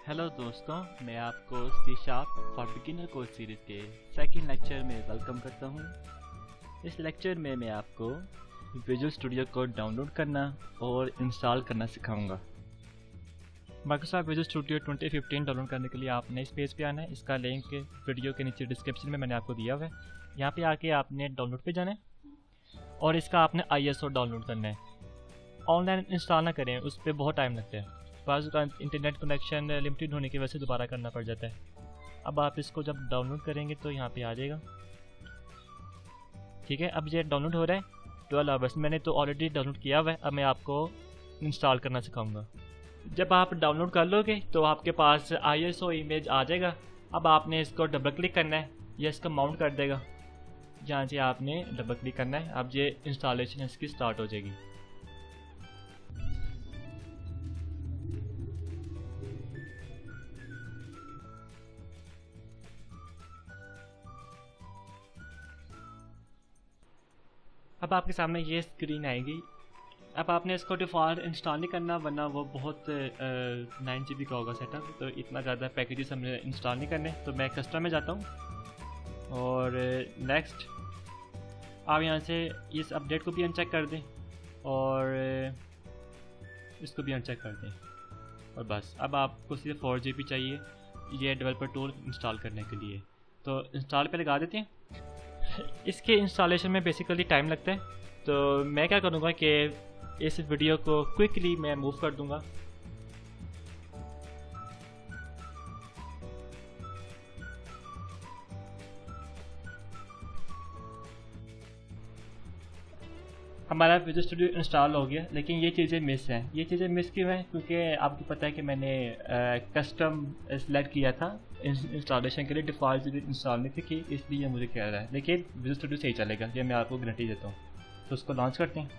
Hello दोस्तों, मैं आपको C sharp for beginner course series के सेकंड लेक्चर में वेलकम करता हूं। इस लेक्चर में मैं आपको विजुअल स्टूडियो को डाउनलोड करना और इंस्टॉल करना सिखाऊंगा। माइक्रोसॉफ्ट विजुअल स्टूडियो 2015 डाउनलोड करने के लिए आपने इस पेज पे आना है। इसका लिंक वीडियो के नीचे डिस्क्रिप्शन में मैंने आपको दिया हुआ है। यहाँ पे आके आपने डाउनलोड पे जाना है और इसका आपने ISO डाउनलोड करना है। ऑनलाइन इंस्टॉल ना करें, उस पर बहुत टाइम लगता है। पास का इंटरनेट कनेक्शन लिमिटेड होने की वजह से दोबारा करना पड़ जाता है। अब आप इसको जब डाउनलोड करेंगे तो यहाँ पे आ जाएगा। ठीक है, अब ये डाउनलोड हो रहा है 12 आवर्स। मैंने तो ऑलरेडी डाउनलोड किया हुआ है। अब मैं आपको इंस्टॉल करना सिखाऊंगा। जब आप डाउनलोड कर लोगे तो आपके पास ISO इमेज आ जाएगा। अब आपने इसको डबल क्लिक करना है, या इसका माउंट कर देगा। यहाँ से आपने डबल क्लिक करना है। अब ये इंस्टॉलेशन इसकी स्टार्ट हो जाएगी। अब आपके सामने ये स्क्रीन आएगी। अब आपने इसको डिफ़ॉल्ट इंस्टॉल नहीं करना, वरना वो बहुत 9 GB का होगा सेटअप, तो इतना ज़्यादा पैकेजेस हमने इंस्टॉल नहीं करने। तो मैं कस्टम में जाता हूँ और नेक्स्ट। आप यहाँ से इस अपडेट को भी अनचेक कर दें और इसको भी अनचेक कर दें और बस। अब आपको सिर्फ 4 GB चाहिए ये डेवलपर टूल इंस्टॉल करने के लिए, तो इंस्टॉल पे लगा देते हैं। इसके इंस्टॉलेशन में बेसिकली टाइम लगता है, तो मैं क्या करूँगा कि इस वीडियो को क्विकली मैं मूव कर दूँगा। हमारा विजुअल स्टूडियो इंस्टॉल हो गया, लेकिन ये चीज़ें मिस हैं। ये चीज़ें मिस क्यों हैं? क्योंकि आपको पता है कि मैंने कस्टम सेलेक्ट किया था इंस्टॉलेशन के लिए। डिफ़ॉल्ट चीज़ें इंस्टॉल नहीं थी कि, इसलिए मुझे कह रहा है। लेकिन विजुअल स्टूडियो सही चलेगा, ये मैं आपको गारंटी देता हूँ। तो उसको लॉन्च करते हैं।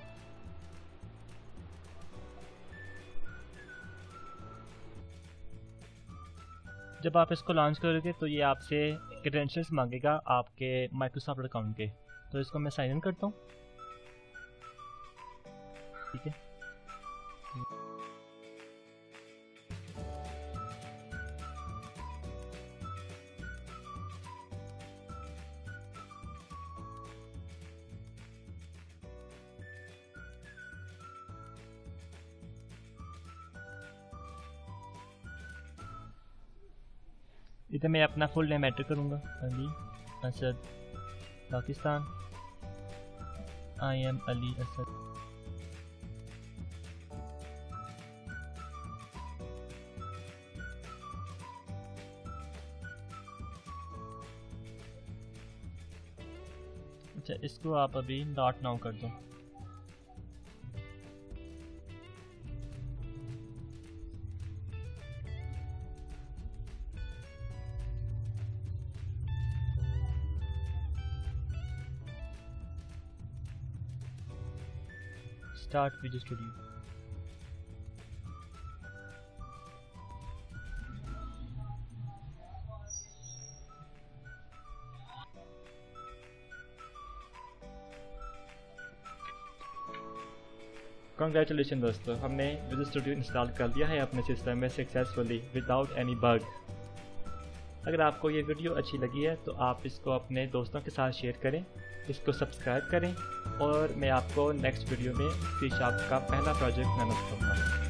जब आप इसको लॉन्च करोगे तो ये आपसे क्रेडेंशियल्स मांगेगा आपके माइक्रोसॉफ्ट अकाउंट के। तो इसको मैं साइन इन करता हूँ। ठीक है, इधर मैं अपना फुल नेम एंटर करूँगा। अली असद पाकिस्तान। I am Ali Asad. अच्छा, इसको आप अभी नॉट नाउ कर दो। Start visual studio. कंग्रेचुलेशन दोस्तों, हमने विजुअल स्टूडियो इंस्टॉल कर दिया है अपने सिस्टम में सक्सेसफुली विदाउट एनी बग। अगर आपको ये वीडियो अच्छी लगी है तो आप इसको अपने दोस्तों के साथ शेयर करें, इसको सब्सक्राइब करें और मैं आपको नेक्स्ट वीडियो में सी शार्प का पहला प्रोजेक्ट मैं बताऊंगा।